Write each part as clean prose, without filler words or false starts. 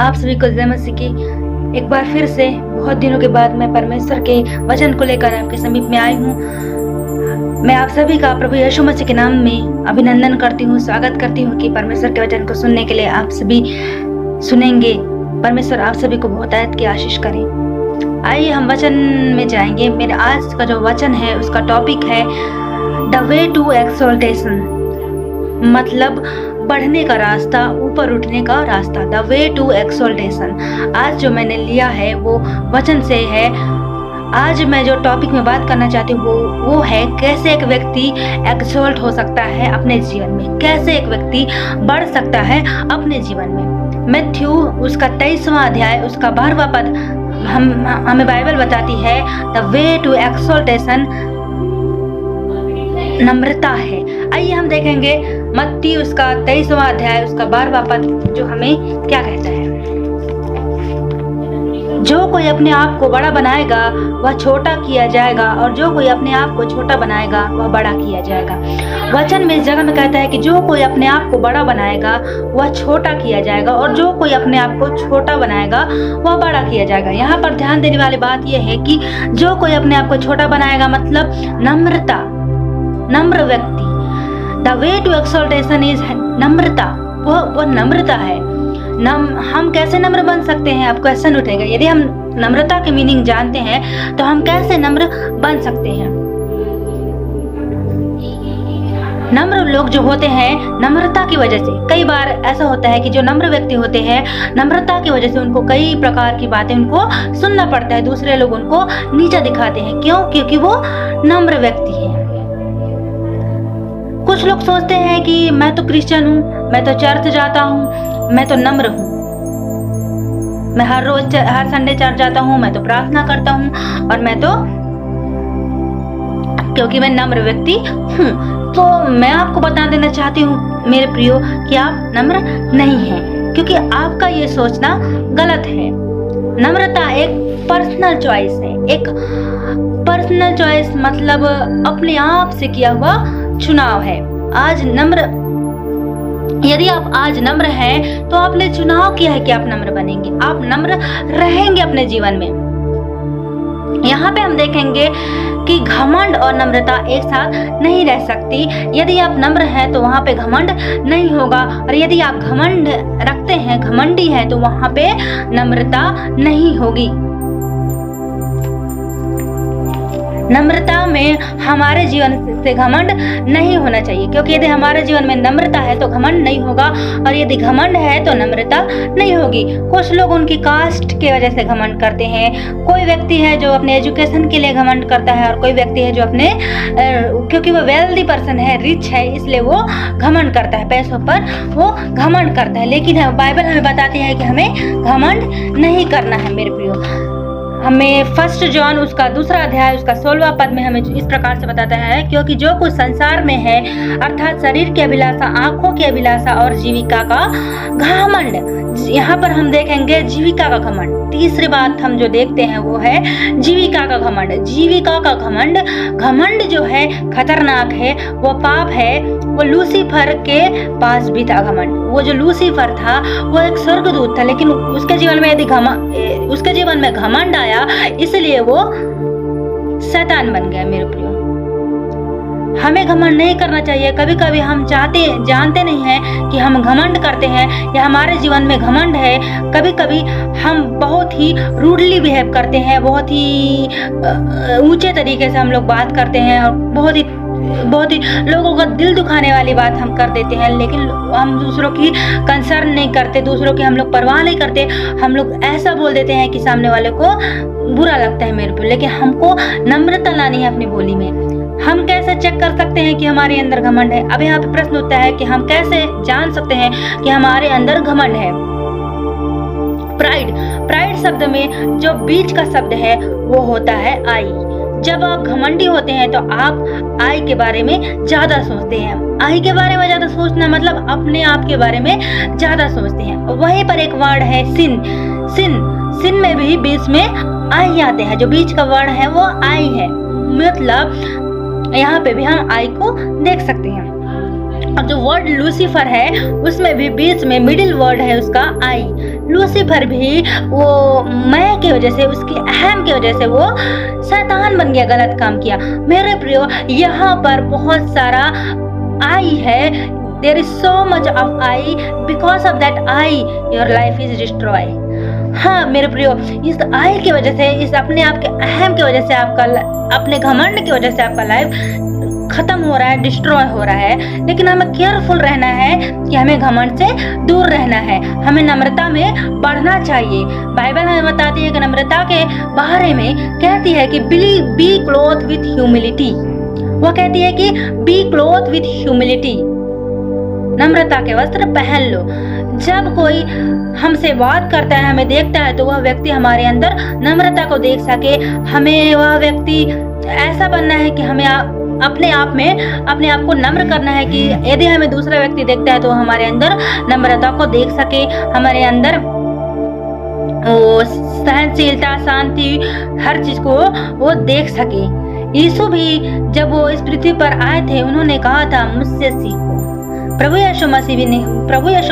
आप सभी को जय मसीह की। एक बार फिर से बहुत दिनों के बाद मैं परमेश्वर के वचन को लेकर आपके समीप में आई हूँ। मैं आप सभी का प्रभु यीशु मसीह के नाम में अभिनंदन करती हूँ, स्वागत करती हूँ कि परमेश्वर के वचन को सुनने के लिए आप सभी सुनेंगे। परमेश्वर आप सभी को बहुतायत की आशीष करें। आइए हम वचन में जाएंगे। मेरे आज का जो वचन है उसका टॉपिक है द वे टू एक्सोल्टेशन, मतलब बढ़ने का रास्ता, ऊपर उठने का रास्ता। द वे टू एक्सोल्टेशन आज जो मैंने लिया है वो वचन से है। आज मैं जो टॉपिक में बात करना चाहती हूँ वो है कैसे एक व्यक्ति एक्सोल्ट हो सकता है अपने जीवन में, कैसे एक व्यक्ति बढ़ सकता है अपने जीवन में। मैथ्यू उसका 23वां अध्याय उसका 12वां पद हमें बाइबल बताती है द वे टू एक्सोल्टेशन नम्रता है। आइए हम देखेंगे मत्ती उसका 23वां अध्याय उसका 12वां पद जो हमें क्या कहता है। जो कोई अपने आप को बड़ा बनाएगा वह छोटा किया जाएगा, और जो कोई अपने आप को छोटा बनाएगा वह बड़ा किया जाएगा। वचन में इस जगह में कहता है कि जो कोई अपने आप को बड़ा बनाएगा वह छोटा किया जाएगा, और जो कोई अपने आप को छोटा बनाएगा वह बड़ा किया जाएगा। यहाँ पर ध्यान देने वाली बात यह है कि जो कोई अपने आप को छोटा बनाएगा मतलब नम्रता, नम्र व्यक्ति। The way to exaltation is नम्रता, वो नम्रता है। हम कैसे नम्र बन सकते हैं? आप क्वेश्चन उठेगा, यदि हम नम्रता के मीनिंग जानते हैं तो हम कैसे नम्र बन सकते हैं? नम्र लोग जो होते हैं नम्रता की वजह से, कई बार ऐसा होता है कि जो नम्र व्यक्ति होते हैं नम्रता की वजह से उनको कई प्रकार की बातें उनको सुनना पड़ता है, दूसरे लोग उनको नीचा दिखाते हैं। क्यों? क्योंकि वो नम्र व्यक्ति है। कुछ लोग सोचते हैं कि मैं तो क्रिश्चियन हूँ, मैं तो चर्च जाता हूँ, मैं तो नम्र हूँ, मैं हर संडे चर्च जाता हूँ, मैं तो प्रार्थना करता हूँ, और मैं तो क्योंकि मैं नम्र व्यक्ति हूँ। तो मैं आपको बता देना चाहती हूँ मेरे प्रियो कि आप नम्र नहीं हैं, क्योंकि आपका ये सोचना गलत है। नम्रता एक पर्सनल चॉइस है। एक पर्सनल चॉइस मतलब अपने आप से किया हुआ चुनाव है। यदि आप आज नम्र हैं तो आपने चुनाव किया है कि आप नम्र बनेंगे, आप नम्र रहेंगे अपने जीवन में। यहाँ पे हम देखेंगे कि घमंड और नम्रता एक साथ नहीं रह सकती। यदि आप नम्र हैं तो वहाँ पे घमंड नहीं होगा, और यदि आप घमंड रखते हैं, घमंडी हैं, तो वहाँ पे नम्रता नहीं होगी। नम्रता में हमारे जीवन से घमंड नहीं होना चाहिए, क्योंकि यदि हमारे जीवन में नम्रता है तो घमंड नहीं होगा, और यदि घमंड है तो नम्रता नहीं होगी। कुछ लोग उनकी कास्ट के वजह से घमंड करते हैं। कोई व्यक्ति है जो अपने एजुकेशन के लिए घमंड करता है, और कोई व्यक्ति है जो अपने क्योंकि वो वेल्दी पर्सन है, रिच है, इसलिए वो घमंड करता है, पैसों पर वो घमंड करता है। लेकिन बाइबल हमें बताती है कि हमें घमंड नहीं करना है मेरे प्रियो। हमें 1 जॉन उसका 2 अध्याय उसका 16वां पद में हमें इस प्रकार से बताता है, क्योंकि जो कुछ संसार में है अर्थात शरीर की अभिलाषा, आंखों की अभिलाषा और जीविका का घमंड। यहाँ पर हम देखेंगे जीविका का घमंड। तीसरी बात हम जो देखते हैं वो है जीविका का घमंड। जीविका का घमंड, घमंड जो है खतरनाक है, वो पाप है। वो लूसीफर के पास भी था घमंड। वो जो लूसीफर था वो एक स्वर्गदूत था, लेकिन उसके जीवन में घमंड आया, इसलिए वो शैतान बन गया मेरे प्रियो। हमें घमंड नहीं करना चाहिए। कभी कभी हम जानते नहीं हैं कि हम घमंड करते हैं या हमारे जीवन में घमंड है। कभी कभी हम बहुत ही रूडली बिहेव करते हैं, बहुत ही ऊंचे तरीके से हम लोग बात करते हैं, और बहुत ही लोगों का दिल दुखाने वाली बात हम कर देते हैं, लेकिन हम दूसरों की कंसर्न नहीं करते, दूसरों की हम लोग परवाह नहीं करते। हम लोग ऐसा बोल देते हैं कि सामने वाले को बुरा लगता है मेरे पे। लेकिन हमको नम्रता लानी है अपनी बोली में। हम कैसे चेक कर सकते हैं कि हमारे अंदर घमंड है? अब यहाँ पे प्रश्न उठता है कि हम कैसे जान सकते हैं कि हमारे अंदर घमंड है? प्राइड शब्द में जो बीच का शब्द है वो होता है आई। जब आप घमंडी होते हैं तो आप आई के बारे में ज्यादा सोचते हैं। आई के बारे में ज्यादा सोचना मतलब अपने आप के बारे में ज्यादा सोचते हैं। वहीं पर एक वर्ड है सिन में भी बीच में आई आते हैं। जो बीच का वर्ड है वो आई है, मतलब यहाँ पे भी हम आई को देख सकते हैं। और जो वर्ड लूसीफर है उसमें भी बीच में मिडिल वर्ड है उसका आई। लूसीफर भी वो मैं की वजह से, उसकी अहम की वजह से वो शैतान बन गया, गलत काम किया। मेरे प्रियो, यहाँ पर बहुत सारा आई है। There is so much of I, because of that I your life is destroy। हाँ मेरे प्रियो, इस आई की वजह से, इस अपने आप के अहम की वजह से, आपका अपने घमंड की वजह से आपका लाइफ खत्म हो रहा है, डिस्ट्रॉय हो रहा है। लेकिन हमें केयरफुल रहना है कि हमें घमंड से दूर रहना है, हमें नम्रता में बढ़ना चाहिए। बाइबल हमें बताती है कि नम्रता के बारे में कहती है कि बी क्लोथ विथ ह्यूमिलिटी। वो कहती है कि बी क्लोथ विथ ह्यूमिलिटी, नम्रता के वस्त्र पहन लो। जब कोई हमसे बात करता है, हमें देखता है, तो वह व्यक्ति हमारे अंदर नम्रता को देख सके। हमें वह व्यक्ति ऐसा बनना है कि हमें अपने आप को नम्र करना है कि यदि हमें दूसरा व्यक्ति देखता है तो हमारे अंदर नम्रता को देख सके, हमारे अंदर वो सहनशीलता, शांति, हर चीज को वो देख सके। यीशु भी जब वो इस पृथ्वी पर आए थे, उन्होंने कहा था मुझसे सीखो। प्रभु यीशु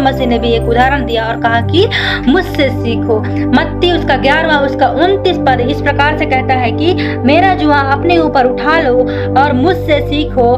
मसीह ने भी एक उदाहरण दिया और कहा कि मुझसे सीखो। मत्ती उसका 11वां उसका 29 पद इस प्रकार से कहता है कि मेरा जुआ अपने ऊपर उठा लो और मुझसे सीखो,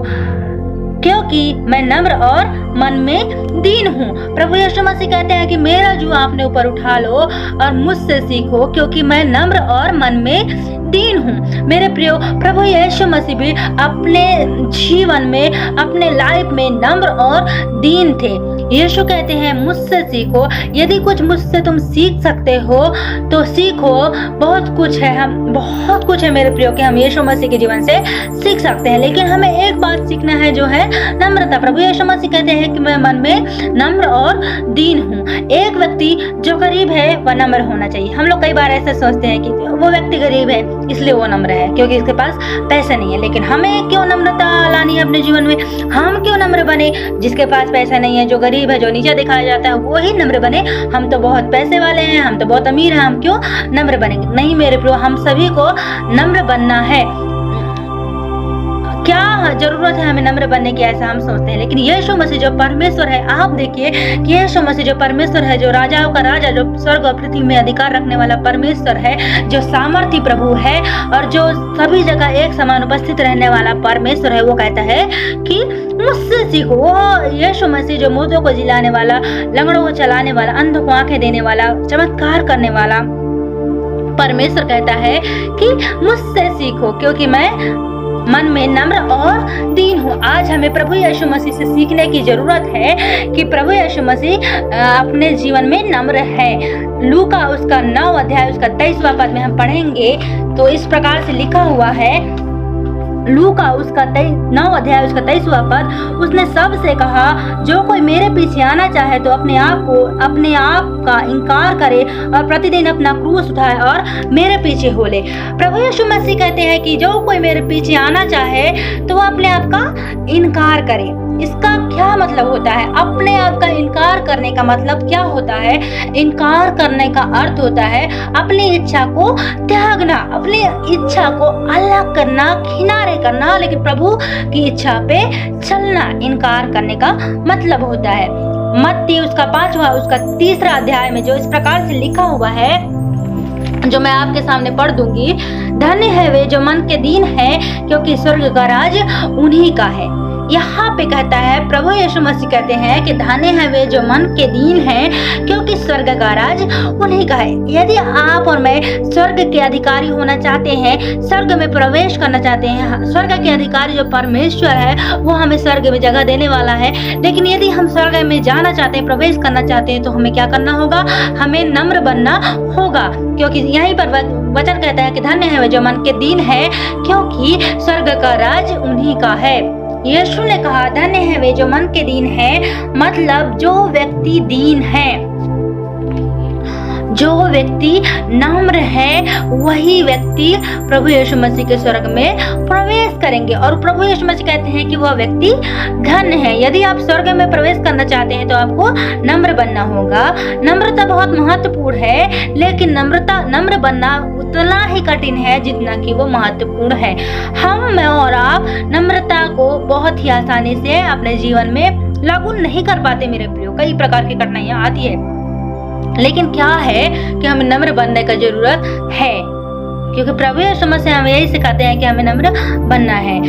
क्योंकि मैं नम्र और मन में दीन हूँ। प्रभु यीशु मसीह कहते हैं कि मेरा जुआ अपने ऊपर उठा लो और मुझसे सीखो, क्योंकि मैं नम्र और मन में दीन हूँ। मेरे प्रियो, प्रभु यीशु मसीह भी अपने जीवन में, अपने लाइफ में नम्र और दीन थे। यीशु कहते हैं मुझसे सीखो। यदि कुछ मुझसे तुम सीख सकते हो तो सीखो। बहुत कुछ है मेरे प्रियो कि हम यीशु मसीह के जीवन से सीख सकते हैं, लेकिन हमें एक बात सीखना है जो है नम्रता। प्रभु यीशु मसीह कहते हैं कि मैं मन में नम्र और दीन हूँ। एक व्यक्ति जो गरीब है वह नम्र होना चाहिए। हम लोग कई बार ऐसा सोचते हैं कि वो व्यक्ति गरीब है इसलिए वो नम्र है, क्योंकि इसके पास पैसा नहीं है। लेकिन हमें क्यों नम्रता लानी है अपने जीवन में? हम क्यों नम्र बने? जिसके पास पैसा नहीं है, जो गरीब है, जो नीचा दिखाया जाता है, वो ही नम्र बने। हम तो बहुत पैसे वाले हैं, हम तो बहुत अमीर हैं, हम क्यों नम्र बनेंगे? नहीं मेरे प्रियो, हम सभी को नम्र बनना है। क्या जरूरत है हमें नम्र बनने की, ऐसा हम सोचते हैं। लेकिन यीशु मसीह जो परमेश्वर है, आप देखिए कि यीशु मसीह जो परमेश्वर है, जो राजाओं का राजा, जो स्वर्ग और पृथ्वी में अधिकार रखने वाला परमेश्वर है, जो सामर्थी प्रभु है और जो सभी जगह एक समान उपस्थित रहने वाला परमेश्वर है, वो कहता है कि मुझसे सीखो। वो यीशु मसीह जो मुर्दों को जिलाने वाला, लंगड़ों को चलाने वाला, अंधों को आंखें देने वाला, चमत्कार करने वाला परमेश्वर कहता है कि मुझसे सीखो, क्योंकि मैं मन में नम्र और दीन हूँ। आज हमें प्रभु यीशु मसीह से सीखने की जरूरत है कि प्रभु यीशु मसीह अपने जीवन में नम्र है। लूका उसका 9 अध्याय उसका 23वां पद में हम पढ़ेंगे तो इस प्रकार से लिखा हुआ है। लूका उसका 9 अध्याय उसका 23वां पद, उसने सबसे कहा जो कोई मेरे पीछे आना चाहे तो अपने आप का इनकार करे और प्रतिदिन अपना क्रूस उठाए और मेरे पीछे हो ले। प्रभु यीशु मसीह कहते हैं कि जो कोई मेरे पीछे आना चाहे तो वो अपने आप का इनकार करे। इसका क्या मतलब होता है? अपने आप का इनकार करने का मतलब क्या होता है? इनकार करने का अर्थ होता है अपनी इच्छा को त्यागना, अपनी इच्छा को अलग करना, किनारे करना, लेकिन प्रभु की इच्छा पे चलना इनकार करने का मतलब होता है। मत्ती उसका 5वां उसका 3रा अध्याय में जो इस प्रकार से लिखा हुआ है, जो मैं आपके सामने पढ़ दूंगी। धन्य है वे जो मन के दीन है, क्योंकि स्वर्ग का राज उन्हीं का है। यहाँ पे कहता है, प्रभु यीशु मसीह कहते हैं कि धन्य है वे जो मन के दीन हैं, क्योंकि स्वर्ग का राज उन्हीं का है। यदि आप और मैं स्वर्ग के अधिकारी होना चाहते हैं, स्वर्ग में प्रवेश करना चाहते हैं, स्वर्ग के अधिकारी जो परमेश्वर है वो हमें स्वर्ग में जगह देने वाला है। लेकिन यदि हम स्वर्ग में जाना चाहते हैं, प्रवेश करना चाहते हैं, तो हमें क्या करना होगा? हमें नम्र बनना होगा, क्योंकि यहीं पर वचन कहता है कि धन्य है वे जो मन के दीन है, क्योंकि स्वर्ग का राज उन्हीं का है। यीशु ने कहा धन्य है वे जो मन के दीन है, मतलब जो व्यक्ति दीन है, जो व्यक्ति नम्र है, वही व्यक्ति प्रभु यीशु मसीह के स्वर्ग में प्रवेश करेंगे। और प्रभु यीशु मसीह कहते हैं कि वह व्यक्ति धन्य है। यदि आप स्वर्ग में प्रवेश करना चाहते हैं तो आपको नम्र बनना होगा। नम्रता बहुत महत्वपूर्ण है, लेकिन नम्र बनना उतना ही कठिन है जितना कि वो महत्वपूर्ण है। हम और आप नम्रता को बहुत ही आसानी से अपने जीवन में लागू नहीं कर पाते मेरे प्रियो। कई प्रकार की कठिनाइयां आती है, लेकिन क्या है कि हमें नम्र बनने का जरूरत है, क्योंकि प्रभु यीशु मसीह हमें यही सिखाते हैं कि हमें नम्र बनना है।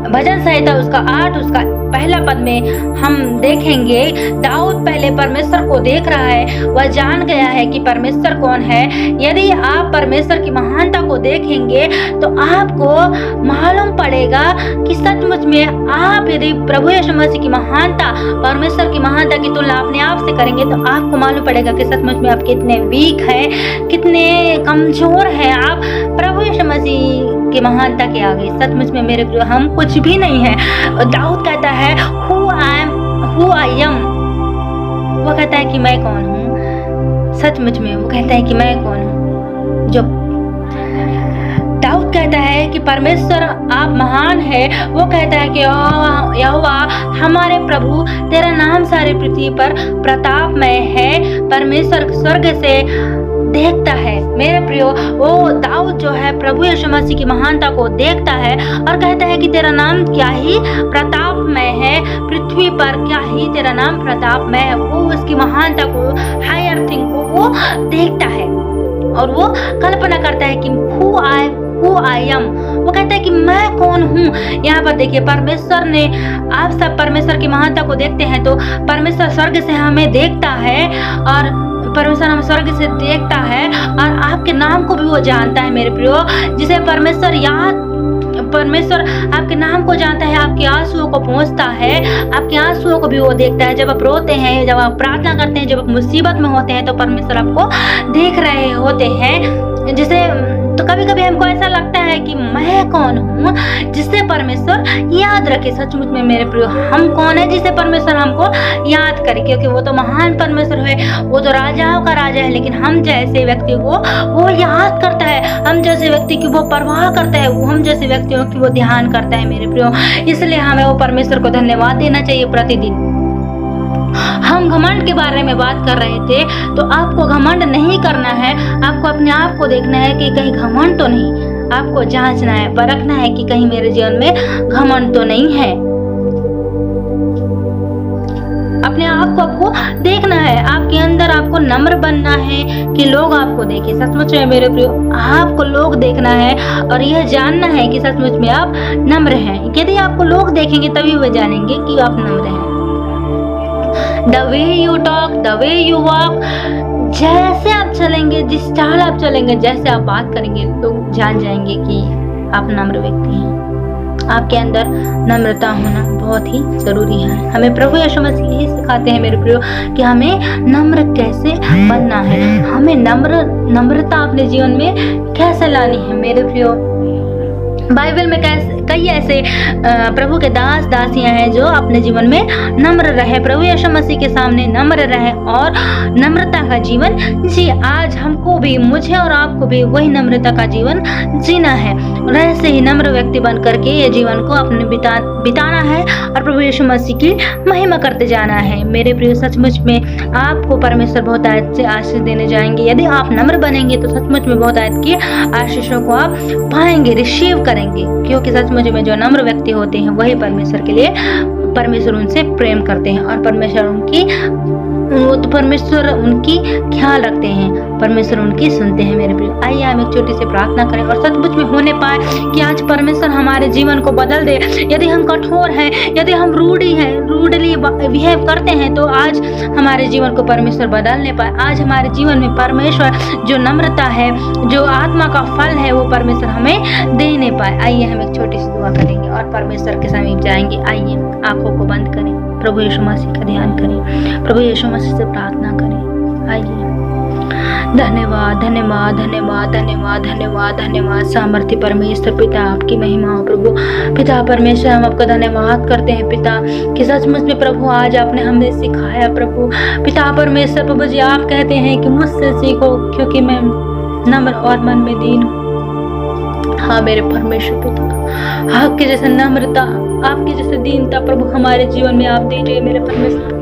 भजन संहिता उसका 8 उसका पहला पद में हम देखेंगे, दाऊद पहले परमेश्वर को देख रहा है, वह जान गया है कि परमेश्वर कौन है। यदि आप परमेश्वर की महानता को देखेंगे तो आपको मालूम पड़ेगा कि सचमुच में आप यदि प्रभु यीशु मसीह की महानता, परमेश्वर की महानता की तुलना अपने आप से करेंगे तो आपको मालूम पड़ेगा कि सचमुच में आप कितने वीक हैं, कितने कमजोर हैं आप प्रभु यीशु मसीह की महानता के आगे। सचमुच में मेरे प्रिय हम कुछ भी नहीं है। दाऊद कहता है हु आई एम, वो कहता है कि मैं कौन हूँ। सचमुच में वो कहता है कि मैं कौन हूँ। जो दाऊद कहता है कि परमेश्वर आप महान है, वो कहता है कि यहोवा हमारे प्रभु तेरा नाम सारी पृथ्वी पर प्रतापमय है। परमेश्वर स्वर्ग से देखता है। मेरे प्रियो, वो दाऊद जो है प्रभु यीशु मसीह की महानता को देखता है और कहता है कि तेरा नाम क्या ही प्रतापमय है, पृथ्वी पर क्या ही तेरा नाम प्रतापमय है। वो उसकी महानता को, हायर थिंग को वो देखता है और वो कल्पना करता है कि हु आई एम, वो कहता है कि मैं कौन हूँ। यहाँ पर देखिए, परमेश्वर ने, आप सब परमेश्वर की महानता को देखते हैं तो परमेश्वर स्वर्ग से हमें देखता है और परमेश्वर हम स्वर्ग से देखता है और आपके नाम को भी वो जानता है मेरे प्रियो। जिसे परमेश्वर आपके नाम को जानता है, आपके आंसुओं को पहुंचता है, आपके आंसुओं को भी वो देखता है। जब आप रोते हैं, जब आप प्रार्थना करते हैं, जब आप मुसीबत में होते हैं तो परमेश्वर आपको देख रहे होते हैं। जिसे तो कभी कभी हमको ऐसा लगता है कि मैं कौन हूँ, जिससे परमेश्वर याद रखे। सचमुच में मेरे प्रियो, हम कौन है जिसे परमेश्वर हमको याद करे, क्योंकि वो तो महान परमेश्वर है, वो तो राजाओं का राजा है। लेकिन हम जैसे व्यक्ति को वो याद करता है, हम जैसे व्यक्ति की वो परवाह करता है, हम जैसे व्यक्तियों की वो ध्यान करता है मेरे प्रियो। इसलिए हमें वो परमेश्वर को धन्यवाद देना चाहिए प्रतिदिन। हम घमंड के बारे में बात कर रहे थे, तो आपको घमंड नहीं करना है। आपको अपने आप को देखना है कि कहीं घमंड तो नहीं। आपको जांचना है, परखना है कि कहीं मेरे जीवन में घमंड तो नहीं है। अपने आप को आपको देखना है, आपके अंदर आपको नम्र बनना है कि लोग आपको देखें। सचमुच में मेरे प्रियो, आपको लोग देखना है और यह जानना है कि सचमुच में आप नम्र हैं। यदि आपको लोग देखेंगे तभी वे जानेंगे कि आप नम्र हैं। The way you talk, the way you walk, जैसे आप चलेंगे, जिस चाल आप चलेंगे, जैसे आप बात करेंगे, लोग जान जाएंगे कि आप नम्र व्यक्ति हैं। आपके अंदर नम्रता होना बहुत ही जरूरी है। हमें प्रभु यीशु मसीह यही सिखाते हैं मेरे प्रियो कि हमें नम्र कैसे बनना है, हमें नम्रता अपने जीवन में कैसे लानी है मेरे प्रियो। बाइबल में कई ऐसे प्रभु के दास दासियां हैं जो अपने जीवन में नम्र रहे, प्रभु यीशु मसीह के सामने नम्र रहे और नम्रता का जीवन जी। आज हमको भी, मुझे और आपको भी वही नम्रता का जीवन जीना है और ऐसे ही नम्र व्यक्ति बन करके ये जीवन को अपने बिताना है और प्रभु यीशु मसीह की महिमा करते जाना है मेरे प्रिय। सचमुच में आपको परमेश्वर बहुत आयत से आशीष देने जाएंगे। यदि आप नम्र बनेंगे तो सचमुच में बहुत आयत की आशीषों को आप पाएंगे, रिसीव करेंगे, क्योंकि सचमुच में जो नम्र व्यक्ति होते हैं वही परमेश्वर के लिए, परमेश्वर उनसे प्रेम करते हैं और परमेश्वर उनकी ख्याल रखते हैं, परमेश्वर उनकी सुनते हैं मेरे प्रिय। आइए हम एक छोटी सी प्रार्थना करें और सचमुच में होने पाए कि आज परमेश्वर हमारे जीवन को बदल दे। यदि हम कठोर हैं, यदि हम रूडली बिहेव करते हैं तो आज हमारे जीवन को परमेश्वर बदलने पाए। आज हमारे जीवन में परमेश्वर जो नम्रता है, जो आत्मा का फल है, वो परमेश्वर हमें देने पाए। आइए हम एक छोटी सी दुआ करेंगे और परमेश्वर के समीप जाएंगे। आइए आंखों को बंद करें, प्रभु यीशु मसीह का ध्यान करें, प्रभु यीशु मसीह से प्रार्थना करें। आइए। धन्यवाद धन्यवाद धन्यवाद धन्यवाद धन्यवाद धन्यवाद सामर्थ्य परमेश्वर पिता, आपकी महिमा हो प्रभु। पिता परमेश्वर, हम आपका धन्यवाद करते हैं पिता कि सचमुच में प्रभु आज आपने हमें सिखाया प्रभु। पिता परमेश्वर प्रभु जी, आप कहते हैं कि मुझसे सीखो क्योंकि मैं नम्र और मन में दीन हूँ। हाँ मेरे परमेश्वर पिता, आपके जैसे नम्रता, आपके जैसे दीनता प्रभु हमारे जीवन में आप दीजिए मेरे परमेश्वर।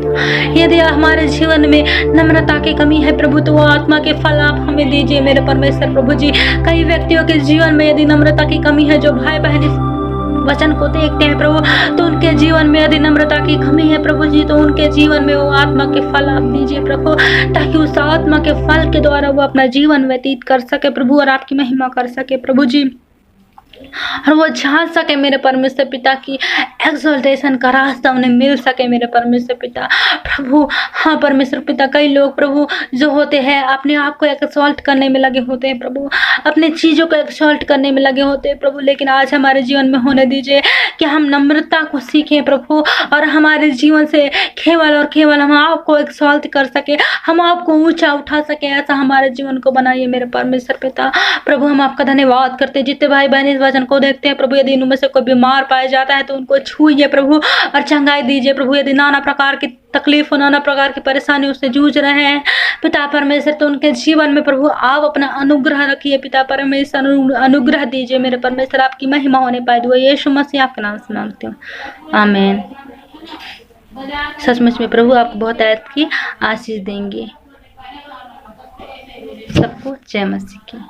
यदि हमारे जीवन में नम्रता की कमी है प्रभु तो वो आत्मा के फल आप हमें दीजिए मेरे परमेश्वर प्रभु जी। कई व्यक्तियों के जीवन में यदि नम्रता की कमी है, जो भाई बहन वचन को देखते हैं प्रभु, तो उनके जीवन में यदि नम्रता की कमी है प्रभु जी, तो उनके जीवन में वो आत्मा के फल आप दीजिए प्रभु, ताकि उस आत्मा के फल के द्वारा वो अपना जीवन व्यतीत कर सके प्रभु, और आपकी महिमा कर सके प्रभु जी, और वो जान सके मेरे परमेश्वर पिता की एक्सॉल्टेशन का रास्ता उन्हें मिल सके मेरे परमेश्वर पिता प्रभु। हाँ परमेश्वर पिता, कई लोग प्रभु जो होते हैं अपने आप को एक्सॉल्ट करने में लगे होते हैं प्रभु, अपने चीज़ों को एक्सॉल्ट करने में लगे होते हैं प्रभु, लेकिन आज हमारे जीवन में होने दीजिए कि हम नम्रता को सीखें प्रभु, और हमारे जीवन से केवल और केवल हम आपको एक्सॉल्ट कर सके, हम आपको ऊंचा उठा सके, ऐसा हमारे जीवन को बनाइए मेरे परमेश्वर पिता प्रभु। हम आपका धन्यवाद करते हैं। जितने भाई बहन इस वचन को देखते हैं प्रभु, यदि इनमें से कोई बीमार पाया जाता है तो उनको छूइए प्रभु और चंगाई दीजिए प्रभु। यदि नाना प्रकार की तकलीफ और नाना प्रकार की परेशानी उससे जूझ रहे हैं पिता परमेश्वर, तो उनके जीवन में प्रभु आप अपना अनुग्रह रखिए पिता परमेश्वर, अनुग्रह दीजिए मेरे परमेश्वर, आपकी महिमा होने पाए। दुआ यीशु मसीह आपके नाम से मांगती हूँ, आमीन। सचमुच में प्रभु आपको बहुत आयत की आशीष देंगे। सबको जय मसीह की।